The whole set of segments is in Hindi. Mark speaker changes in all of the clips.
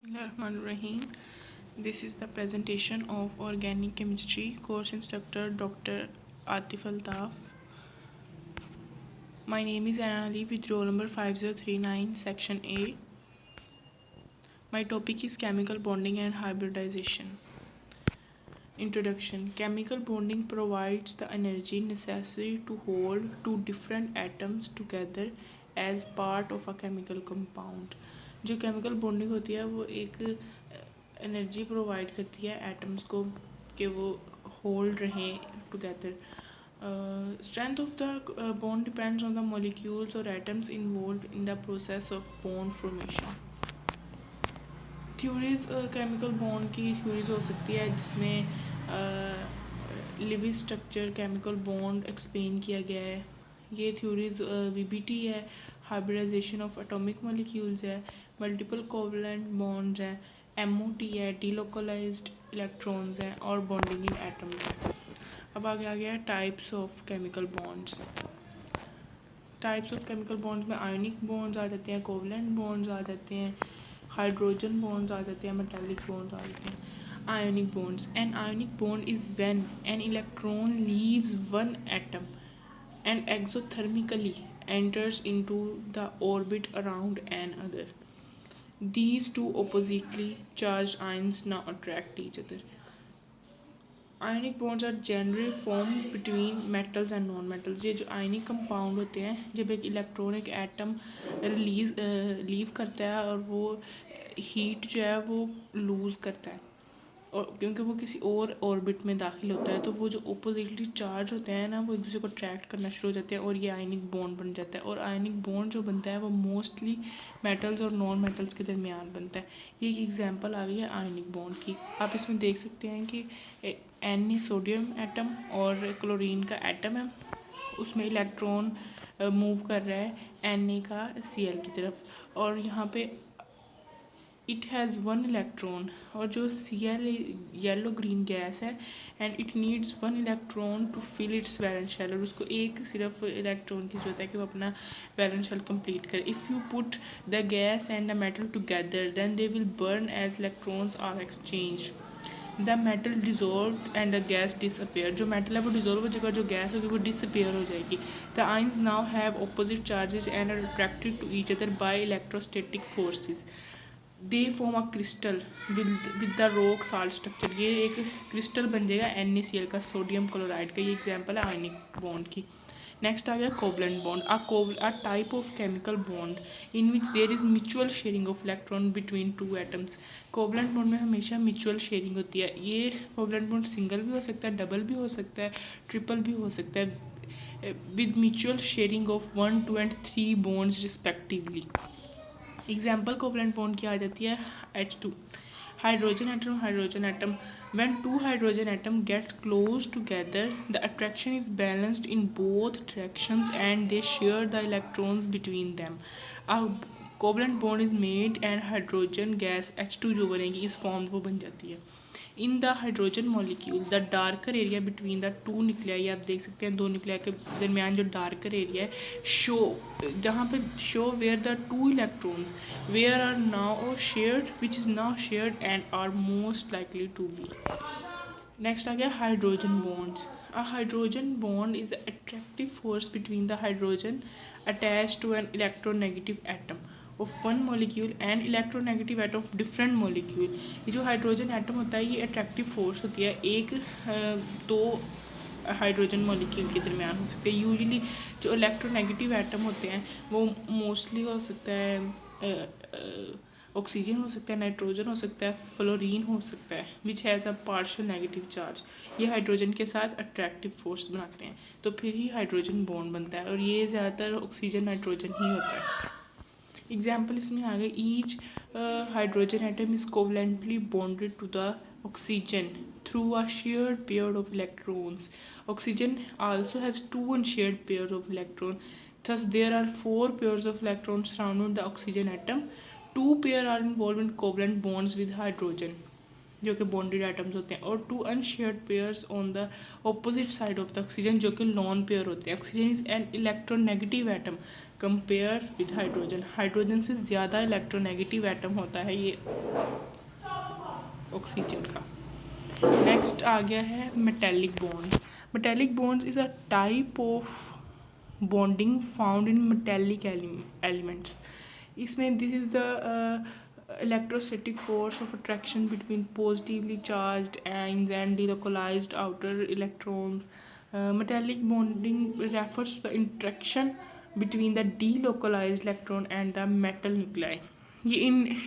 Speaker 1: Bismillahirrahmanirrahim. This is the presentation of Organic Chemistry, course instructor Dr. Atif Altaf. My name is Anna Ali with roll number 5039, section A. My topic is chemical bonding and hybridization. Introduction. Chemical bonding provides the energy necessary to hold two different atoms together as part of a chemical compound. जो chemical bonding होती है वो एक एनर्जी प्रोवाइड करती है एटम्स को कि वो होल्ड रहें together. Strength of the bond depends on the molecules or atoms involved in the process of bond formation. Theories chemical bond की थ्योरीज हो सकती है जिसमें living structure chemical bond explain किया गया है. ये थ्योरीज वीबीटी है, हाइब्रिडाइजेशन ऑफ एटॉमिक मॉलिक्यूल्स है, मल्टीपल कोवलेंट बॉन्ड्स है, एमओटी है, डीलोकलाइज्ड इलेक्ट्रॉन्स हैं और बॉन्डिंग इन एटम्स है. अब आगे आ गया types of chemical bonds. Types of chemical bonds में आयोनिक बॉन्ड्स आ जाते हैं, कोवलेंट बॉन्ड्स आ जाते हैं, हाइड्रोजन बॉन्ड्स आ जाते हैं, मेटालिक बॉन्ड्स आ जाते हैं. Ionic bonds. An ionic bond is when an electron leaves one atom and exothermically enters into the orbit around another. These two oppositely charged ions now attract each other. Ionic bonds are generally formed between metals and non-metals. ये जो ionic compound होते हैं जब एक इलेक्ट्रॉन एक एटम लीव करता है और वो हीट जो है वो लूज़ करता है और क्योंकि वो किसी और ऑर्बिट में दाखिल होता है तो वो जो अपोजिटली चार्ज होते हैं ना वो एक दूसरे को अट्रैक्ट करना शुरू हो जाते हैं और ये आयनिक बॉन्ड बन जाता है. और आयनिक बॉन्ड जो बनता है वो मोस्टली मेटल्स और नॉन मेटल्स के दरमियान बनता है. ये एक एग्जांपल आ गई है आयनिक बॉन्ड की. आप इसमें देख सकते हैं कि Na सोडियम एटम और क्लोरीन का एटम है, उसमें इलेक्ट्रॉन मूव कर रहा है Na का Cl की तरफ और यहाँ पे इट हैज़ वन इलेक्ट्रॉन और जो Cl येलो ग्रीन गैस है and it needs one electron to fill its valence shell. और उसको एक सिर्फ इलेक्ट्रॉन की ज़रूरत है कि वो अपना वैलेंस शेल कंप्लीट करे. If you put the gas and the metal together then they will burn as electrons are exchange. The metal dissolve and the gas disappear. जो मेटल है वो डिजोल्व हो जाएगा, जो गैस होगी वो डिसअपेयर हो जाएगी. The ions now have opposite charges and are attracted to each other by electrostatic forces. They form a crystal with the rock salt structure. ये एक क्रिस्टल बन जाएगा NaCl का, सोडियम क्लोराइड का. ये एग्जांपल है आयनिक बॉन्ड की. नेक्स्ट आ गया covalent bond. A type of chemical bond in which there is mutual sharing of electron between two atoms. Covalent bond में हमेशा म्यूचुअल शेयरिंग होती है. ये कोवलेंट बॉन्ड सिंगल भी हो सकता है, डबल भी हो सकता है, ट्रिपल भी हो सकता है with mutual sharing of 1, 2 and 3 bonds respectively. Example covalent bond की आ जाती है H2. Hydrogen atom. When two hydrogen atoms get close together, the attraction is balanced in both directions and they share the electrons between them. A covalent bond is made and hydrogen gas H2 जो बनेगी इस फॉर्म वो बन जाती है. In the hydrogen molecule the darker area between the two nuclei. आप देख सकते हैं दो न्यूक्लियाई के दरमियान जो डार्कर एरिया है शो जहाँ पे so where the two electrons were are now shared which is now shared and are most likely to be. Next आ गया hydrogen bonds. A hydrogen bond is the attractive force between the hydrogen attached to an electronegative atom of one molecule and electronegative atom of different molecule. ये जो हाइड्रोजन एटम होता है ये अट्रैक्टिव फोर्स होती है एक दो हाइड्रोजन मॉलिक्यूल के दरमियान हो सकते हैं. यूजुअली जो इलेक्ट्रोनेगेटिव एटम होते हैं वो मोस्टली हो सकता है ऑक्सीजन हो सकता है, नाइट्रोजन हो सकता है, फ्लोरीन हो सकता है which has a partial negative charge. ये हाइड्रोजन के साथ अट्रैक्टिव फोर्स बनाते हैं तो फिर ही हाइड्रोजन बॉन्ड बनता है और ये ज़्यादातर ऑक्सीजन नाइट्रोजन ही होता है. एग्जाम्पल इसमें आ गए each hydrogen atom is covalently bonded to the oxygen through a shared pair of electrons. Oxygen also has two unshared pairs of electrons. Thus, there are 4 pairs of electrons surrounding the oxygen atom. 2 pairs are involved in covalent bonds with hydrogen, जो कि बॉन्डेड एटम्स होते हैं, और 2 unshared pairs on the opposite side of the oxygen जो कि लॉन पेयर होते हैं. Oxygen is an electronegative atom. Compare with hydrogen. Hydrogen से ज़्यादा इलेक्ट्रोनेगेटिव एटम होता है ये ऑक्सीजन का। नेक्स्ट आ गया है metallic bonds. Metallic bonds is a type of bonding found in metallic elements. इसमें this is the electrostatic force of attraction between positively charged ions and delocalized outer electrons. Metallic bonding refers to the interaction between the delocalized electron and the metal nuclei. ये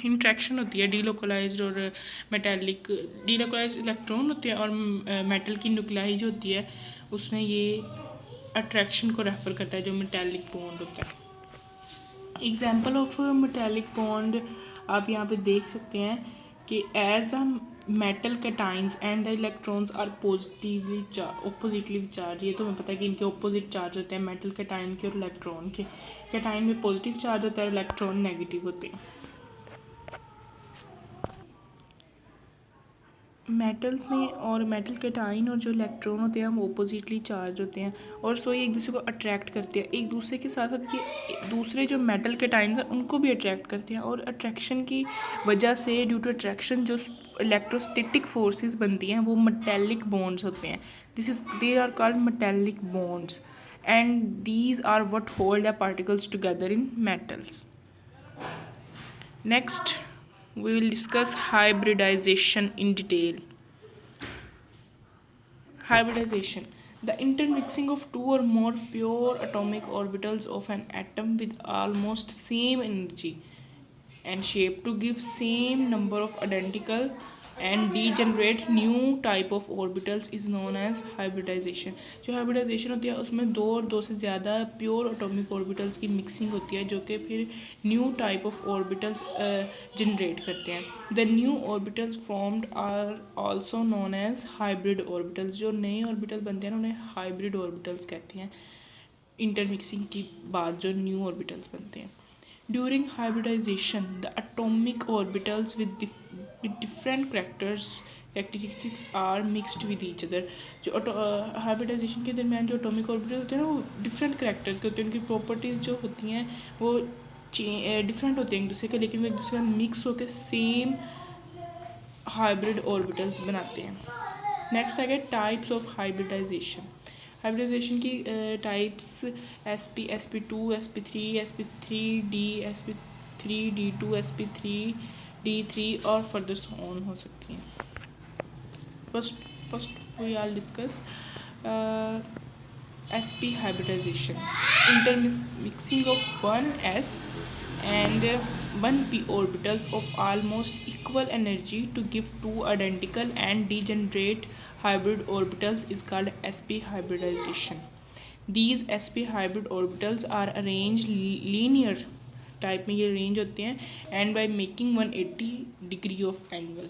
Speaker 1: इंट्रैक्शन होती है डीलोकलाइज्ड और मेटेलिक। डीलोकलाइज्ड इलेक्ट्रॉन होते हैं और मेटल की न्यूक्लाई जो होती है उसमें ये अट्रैक्शन को रेफर करता है जो मेटेलिक बॉन्ड होता है। एग्जाम्पल ऑफ मेटेलिक बॉन्ड आप यहाँ पे देख सकते हैं कि as the metal cations and the electrons are oppositely charge. ये तो हमें पता है कि इनके ऑपोजिट चार्ज होते हैं मेटल कैटाइन के और इलेक्ट्रॉन के। कैटाइन में पॉजिटिव चार्ज होता है, इलेक्ट्रॉन नेगेटिव होते हैं। मेटल्स में और मेटल कैटाइन और जो इलेक्ट्रॉन होते हैं वो ऑपोजिटली चार्ज होते हैं और सो ये एक दूसरे को अट्रैक्ट करते हैं। एक दूसरे के साथ साथ ये दूसरे जो मेटल कैटाइंस हैं उनको भी अट्रैक्ट करते हैं और अट्रैक्शन की वजह से ड्यू टू अट्रैक्शन जो इलेक्ट्रोस्टैटिक फोर्सेस बनती हैं वो मेटेलिक बॉन्ड्स होते हैं। They are called metallic bonds and these are what hold the particles together in metals. Next, we will discuss hybridization in detail. Hybridization: the intermixing of two or more pure atomic orbitals of an atom with almost same energy and shape to give same number of identical and degenerate new type of orbitals is known as hybridization. जो hybridization होती है उसमें दो और दो से ज़्यादा प्योर एटॉमिक ऑर्बिटल्स की मिक्सिंग होती है जो कि फिर new type of orbitals generate करते हैं। The new orbitals formed are also known as hybrid orbitals. जो नए ऑर्बिटल्स बनते हैं ना उन्हें हाइब्रिड ऑर्बिटल्स कहते हैं। इंटरमिक्सिंग की बाद जो न्यू ऑर्बिटल्स बनते हैं। During hybridization, the atomic orbitals with different characteristics are mixed with each other. जो hybridization के दरमियान जो atomic orbitals होते हैं ना वो different characters के होते हैं। उनकी properties जो होती हैं वो different होती हैं एक दूसरे के, लेकिन वो एक दूसरे का mix होकर same hybrid orbitals बनाते हैं। Next आ गया types of hybridization. हाइब्रिडाइजेशन की types sp sp2 sp3 sp3d sp3d2 sp3d3 और फर्दर ऑन हो सकती हैं। First we all discuss sp hybridization, intermixing of 1s and 1p orbitals of almost equal energy to give two identical and degenerate hybrid orbitals is called sp hybridization. These sp hybrid orbitals are arranged linear type में ये अरेंज होते हैं and by making 180 degree of angle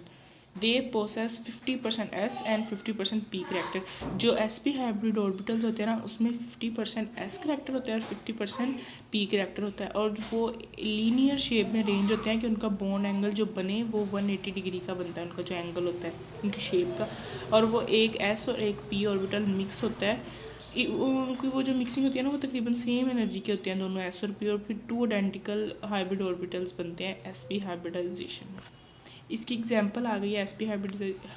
Speaker 1: they possess 50% s and 50% p character. जो sp हाइब्रिड ऑर्बिटल्स होते हैं ना उसमें 50% s करेक्टर होता है और 50% p करेक्टर होता है और वो लीनियर शेप में रेंज होते हैं कि उनका बॉन्ड एंगल जो बने वो 180 डिग्री का बनता है। उनका जो एंगल होता है उनकी शेप का, और वो एक s और एक p ऑर्बिटल मिक्स होता है। उनकी वो जो मिक्सिंग होती है ना वो तकरीबन सेम एनर्जी के होते हैं दोनों s और p, और फिर टू आइडेंटिकल हाइब्रिड ऑर्बिटल्स बनते हैं sp हाइब्रिडाइजेशन में। इसकी एग्जांपल आ गई है sp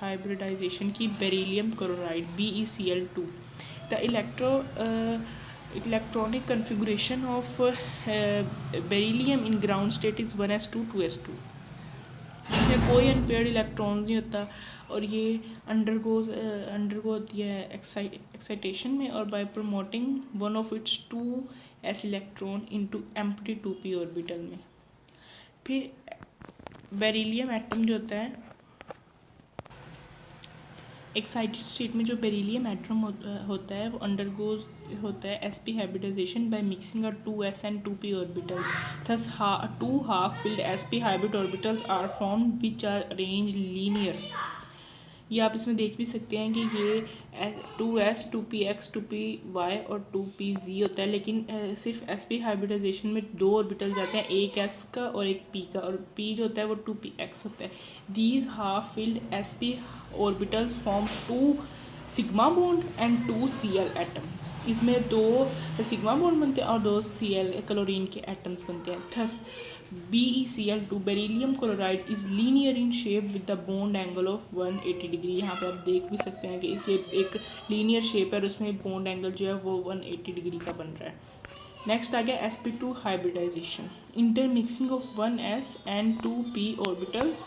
Speaker 1: हाइब्रिडाइजेशन की beryllium chloride BeCl2। The electronic configuration of beryllium in ground state is 1s2 2s2। इसमें कोई अनपेयर्ड इलेक्ट्रॉन्स नहीं होता और ये अंडरगो होती है एक्साइटेशन में और bye promoting one of its 2s electron into empty 2p orbital में। फिर बेरिलियम एटम जो होता है एक्साइटेड स्टेट में जो बेरिलियम एटम होता है वो अंडरगोज होता है sp हाइब्रिडाइजेशन बाय मिक्सिंग और 2s and 2p orbitals. Thus two half filled sp hybrid orbitals are formed which are arranged linear. ये आप इसमें देख भी सकते हैं कि ये 2s 2px 2py और 2pz होता है, लेकिन सिर्फ sp हाइब्रिडाइजेशन में दो ऑर्बिटल जाते हैं, एक s का और एक p का, और p जो होता है वो 2px होता है। These half filled sp orbitals form two sigma bond and 2 Cl atoms. इसमें 2 सिग्मा बॉन्ड बनते हैं और 2 Cl क्लोरीन के एटम्स बनते हैं। Thus BeCl2 beryllium chloride is linear in shape with the bond angle of 180 degree. यहाँ पे आप देख भी सकते हैं कि ये एक लीनियर शेप है और उसमें बॉन्ड एंगल जो है वो 180 डिग्री का बन रहा है। नेक्स्ट आ गया sp2 hybridization, intermixing of 1s and 2p orbitals,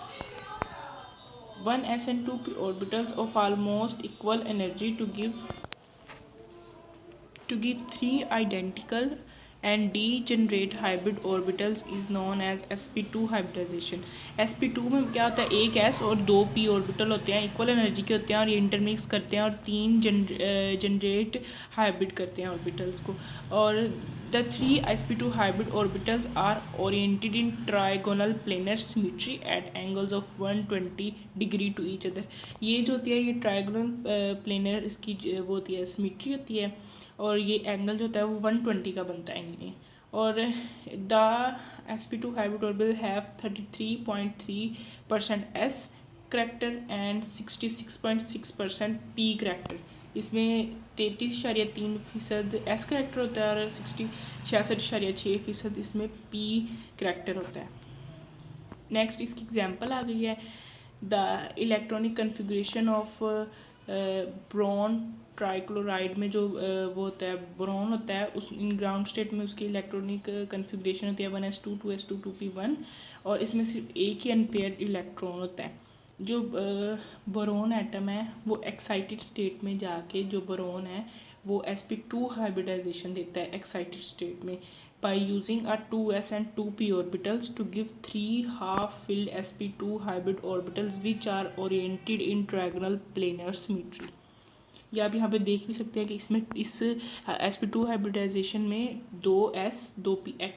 Speaker 1: 1s and 2p orbitals of almost equal energy to give 3 identical and degenerate hybrid orbitals is known as sp2 hybridization। sp2 में क्या होता है, एक s और 2 p ऑर्बिटल होते हैं, इक्वल एनर्जी के होते हैं और ये इंटरमिक्स करते हैं और 3 जनरेट हाइब्रिड करते हैं ऑर्बिटल्स को। और the 3 sp2 hybrid orbitals are oriented in trigonal planar symmetry at angles of 120 degree to each other। ये जो होती है ये ट्राइगोनल प्लेनर इसकी वो होती है सिमिट्री होती है और ये एंगल जो होता है वो 120 का बनता है इनमें। और the sp2 hybrid orbital have 33.3% s character and 66.6% p character. इसमें 33.3% एस करेक्टर होता है और 66.6% इसमें पी करेक्टर होता है। नेक्स्ट इसकी एग्जांपल आ गई है, the electronic configuration of boron trichloride में जो वो होता है ब्रोन होता है उस इन ग्राउंड स्टेट में उसकी इलेक्ट्रॉनिक कन्फिगरेशन होती है 1s2 2s2 2p1 और इसमें सिर्फ एक ही अनपेयर्ड इलेक्ट्रॉन होता है। जो बोरोन एटम है वो एक्साइटेड स्टेट में जाके जो बोरोन है वो sp2 हाइब्रिडाइजेशन देता है एक्साइटेड स्टेट में by using a 2s and 2p orbitals to give 3 half-filled sp2 hybrid orbitals which are oriented in trigonal planar symmetry। या आप यहाँ पे देख भी सकते हैं कि इसमें इस sp2 हाइब्रिडाइजेशन में 2s 2px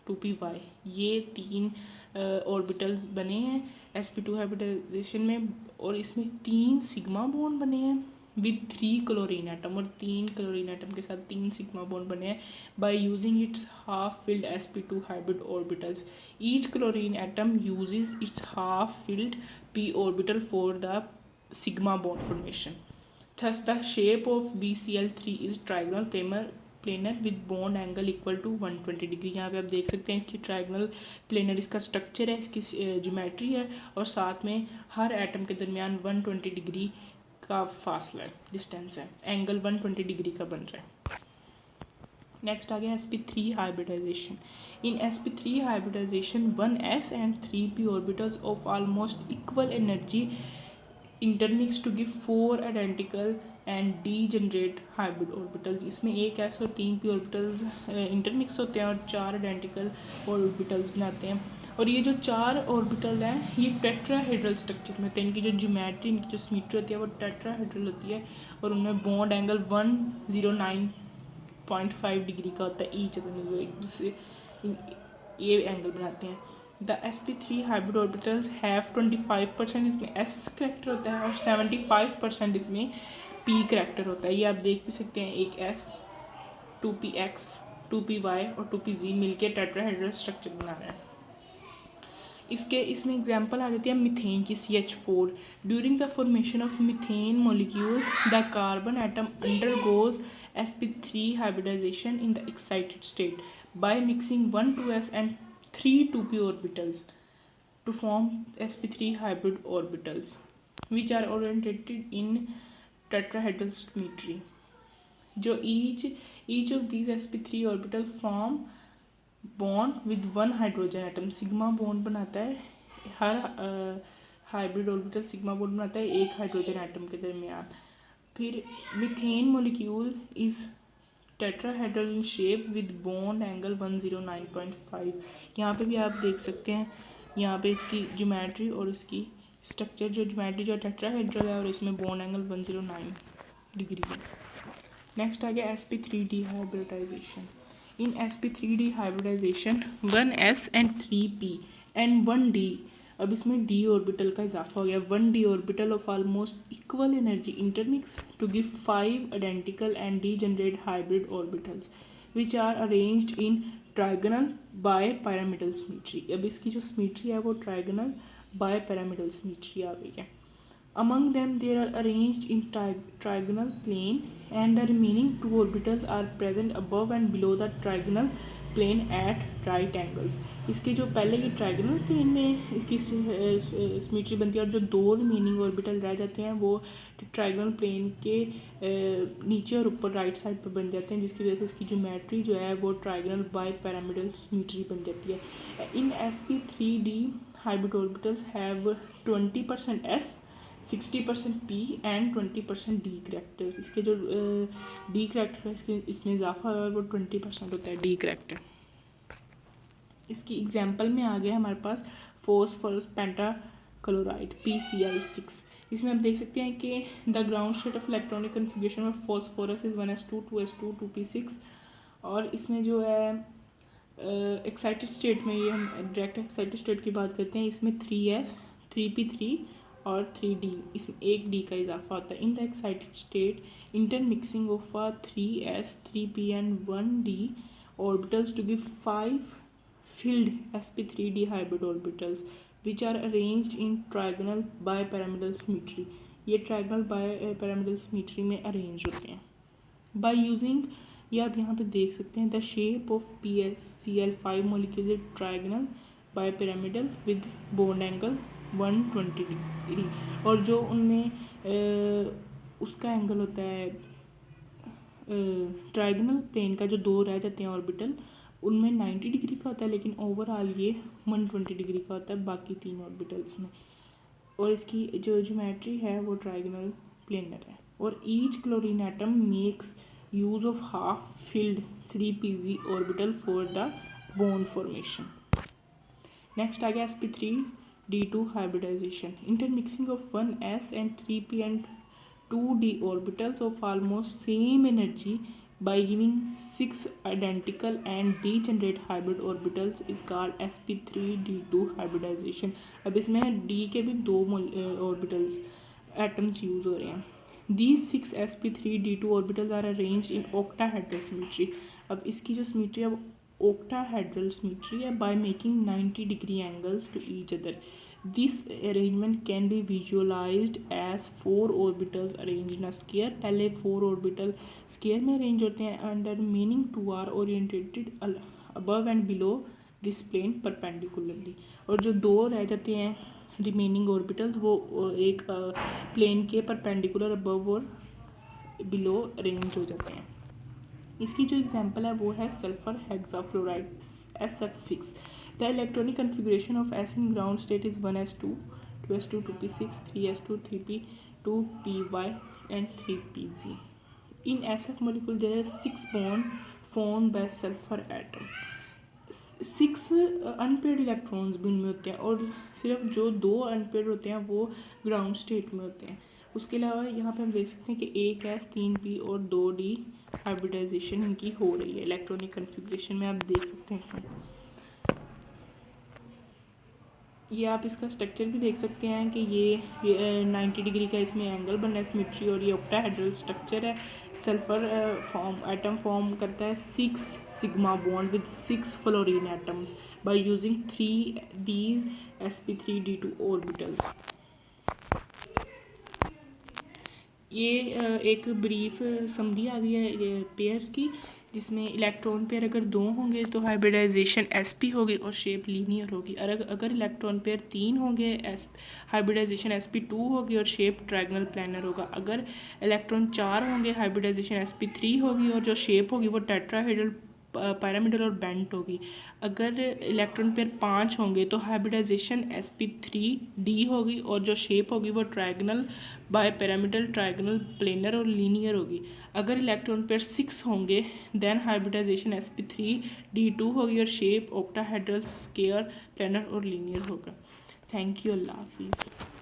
Speaker 1: 2py ये 3 ऑर्बिटल्स बने हैं sp2 हाइब्रिडाइजेशन में और इसमें 3 सिग्मा बॉन्ड बने हैं विद 3 क्लोरीन एटम और 3 क्लोरीन एटम के साथ 3 सिग्मा बॉन्ड बने हैं by using its half filled sp2 hybrid orbitals. Each chlorine atom uses it's half filled p orbital for the sigma bond formation. Thus the shape of BCl3 is trigonal planar with bond angle equal to 120 degree. यहाँ पे आप देख सकते हैं इसकी ट्राइगोनल प्लेनर इसका स्ट्रक्चर है, इसकी ज्योमेट्री है और साथ में हर एटम के दरमियान 120 डिग्री का फासला है, डिस्टेंस है, एंगल 120 डिग्री का बन रहा है। नेक्स्ट आ गया sp3 hybridization. In sp3 hybridization 1s and 3p orbitals of almost equal energy intermix to give 4 identical and degenerate hybrid orbitals. इसमें एक s और 3 p ऑर्बिटल्स इंटरमिक्स होते हैं और 4 आइडेंटिकल ऑर्बिटल्स बनाते हैं। और ये जो 4 ऑर्बिटल हैं ये टेट्राहेड्रल स्ट्रक्चर में होते हैं, इनकी जो ज्योमेट्री इनकी जो सिमेट्री होती है वो टेट्राहेड्रल होती है और उनमें बॉन्ड एंगल 109.5 डिग्री का होता है ईच अदर, एक दूसरे ये एंगल बनाते हैं। The sp3 hybrid orbitals have 25% इसमें s करेक्टर होता है और 75% इसमें p करेक्टर होता है। ये आप देख भी सकते हैं, एक s 2px 2py और 2pz मिलके टेट्राहेड्रल स्ट्रक्चर बना रहा है। इसमें एग्जांपल आ जाती है मीथेन की CH4। During the formation of methane molecule the carbon atom undergoes sp3 hybridization in the excited state by mixing 1 2s and 3 2p orbitals to form sp3 hybrid orbitals which are oriented in tetrahedral symmetry। जो each of these sp3 orbital form bond with one hydrogen atom। Sigma bond बनाता है, हर हाइब्रिड ऑर्बिटल सिग्मा बॉन्ड बनाता है एक हाइड्रोजन एटम के दरमियान। फिर methane molecule is tetrahedral in shape with bond angle 109.5। यहाँ पे भी आप देख सकते हैं, यहाँ पे इसकी ज्योमेट्री और इसकी स्ट्रक्चर जो ज्योमेट्री जो टेट्राहेड्रल है और इसमें बॉन्ड एंगल 109 डिग्री है। नेक्स्ट आ गया sp3d hybridization. In sp3d hybridization 1s and 3p and 1d, अब इसमें d ऑर्बिटल का इजाफा हो गया, 1d orbital of almost equal energy intermix to give 5 identical and degenerate hybrid orbitals which are arranged in trigonal bipyramidal symmetry. अब इसकी जो सिमेट्री है वो ट्राइगोनल बाय पैरामिडल सिमेट्री आ गई है। Among them they are arranged in trigonal plane and the remaining 2 orbitals are present above and below the trigonal plane at right angles. इसके जो पहले ये ट्राइगोनल प्लेन में इसकी सिमेट्री बनती है और जो 2 रिमेनिंग ऑर्बिटल रह जाते हैं वो ट्राइगोनल प्लेन के नीचे और ऊपर राइट साइड पर बन जाते हैं, जिसकी वजह से इसकी ज्योमेट्री जो है वो ट्राइगोनल बाई पैरामिडल सिमेट्री बन जाती है. इन sp3d hybrid orbitals have 20% s, 60% P and 20% D characters. इसके जो D करैक्टर है इसमें इजाफा है और वो 20% होता है D करैक्टर. इसकी एग्जांपल में आ गया हमारे पास फॉस्फोरस पेंटाक्लोराइड PCl6. इसमें आप देख सकते हैं कि the ground state of electronic configuration of phosphorus is 1s2 2s2 2p6. और इसमें जो है एक्साइटेड स्टेट में, ये हम डायरेक्ट एक्साइटेड स्टेट की बात करते हैं, इसमें 3s 3p3 और 3d, इसमें 1 d का इजाफा होता है. In the excited state intermixing of 3s 3p and 1d orbitals to give 5 filled sp3d hybrid orbitals which are arranged in trigonal bipyramidal symmetry. ये trigonal bipyramidal symmetry में arrange होते हैं. By using, ये आप यहाँ पे देख सकते हैं, the shape of PCl5 molecule is trigonal bipyramidal with bond angle 120 degree. और जो उनमें उसका एंगल होता है ट्राइगोनल प्लेन का, जो 2 रह जाते हैं ऑर्बिटल, उनमें 90 डिग्री का होता है, लेकिन ओवरऑल ये 120 डिग्री का होता है बाकी 3 ऑर्बिटल्स में. और इसकी जो ज्योमेट्री है वो ट्राइगोनल प्लेनर है. और each chlorine atom makes use of half filled 3pz orbital for the bond formation. Next आ गया sp3d2 hybridization. Intermixing of 1s and 3p and 2d orbitals of almost same energy by giving 6 identical and degenerate hybrid orbitals is called sp3d2 hybridization. अब इसमें d के भी 2 orbitals atoms यूज हो रहे हैं. These 6 sp3d2 orbitals are arranged in octahedral symmetry. अब इसकी जो सिमेट्री है octahedral symmetry है by making 90 degree angles to each other. This arrangement can be visualized as 4 orbitals arranged in a sphere. पहले 4 orbital sphere में arrange होते हैं and the remaining 2 are oriented above and below this plane perpendicularly. और जो 2 रह जाते हैं remaining orbitals वो एक plane के perpendicular above और below arrange हो जाते हैं. इसकी जो एग्जांपल है वो है sulphur hexafluoride SF6. The electronic configuration of S in ground state is 1s2 2s2 2p6 3s2 3p 2py and 3pz. In SF molecule there is 6 bond formed by sulfur atom. 6 unpaired electrons भी उनमें होते हैं और सिर्फ जो 2 अनपेड होते हैं वो ग्राउंड स्टेट में होते हैं. उसके अलावा यहाँ पे हम देख सकते हैं कि 1s 3p और 2d हाइब्रिडाइजेशन इनकी हो रही है. इलेक्ट्रॉनिक कन्फिग्रेशन में आप देख सकते हैं. इसमें ये आप इसका स्ट्रक्चर भी देख सकते हैं कि ये 90 डिग्री का इसमें एंगल बनना है सिमेट्री. और ये ऑक्टाहेड्रल स्ट्रक्चर है. सल्फर एटम फॉर्म करता है 6 sigma bond with 6 fluorine atoms by using 3 these sp3d2 orbitals. ये एक ब्रीफ समरी आ गई है पेयर्स की, जिसमें इलेक्ट्रॉन पेयर अगर 2 होंगे तो हाइब्रिडाइजेशन sp होगी और शेप लीनियर होगी. अगर इलेक्ट्रॉन पेयर 3 होंगे हाइब्रिडाइजेशन sp2 होगी और शेप ट्रायंगल प्लानर होगा. अगर इलेक्ट्रॉन 4 होंगे हाइब्रिडाइजेशन sp3 होगी और जो शेप होगी वो टेट्राहेड्रल पैरामिडल और बेंट होगी. अगर इलेक्ट्रॉन पेयर 5 होंगे तो हाइब्रिडाइजेशन sp3d होगी और जो शेप होगी वो triangle bipyramidal triangle planar और लीनियर होगी. अगर इलेक्ट्रॉन पेयर 6 होंगे देन हाइब्रिडाइजेशन sp3d2 होगी और शेप ऑक्टाहेड्रल स्क्वायर प्लेनर और लीनियर होगा. Thank you. अल्लाह हाफिज़.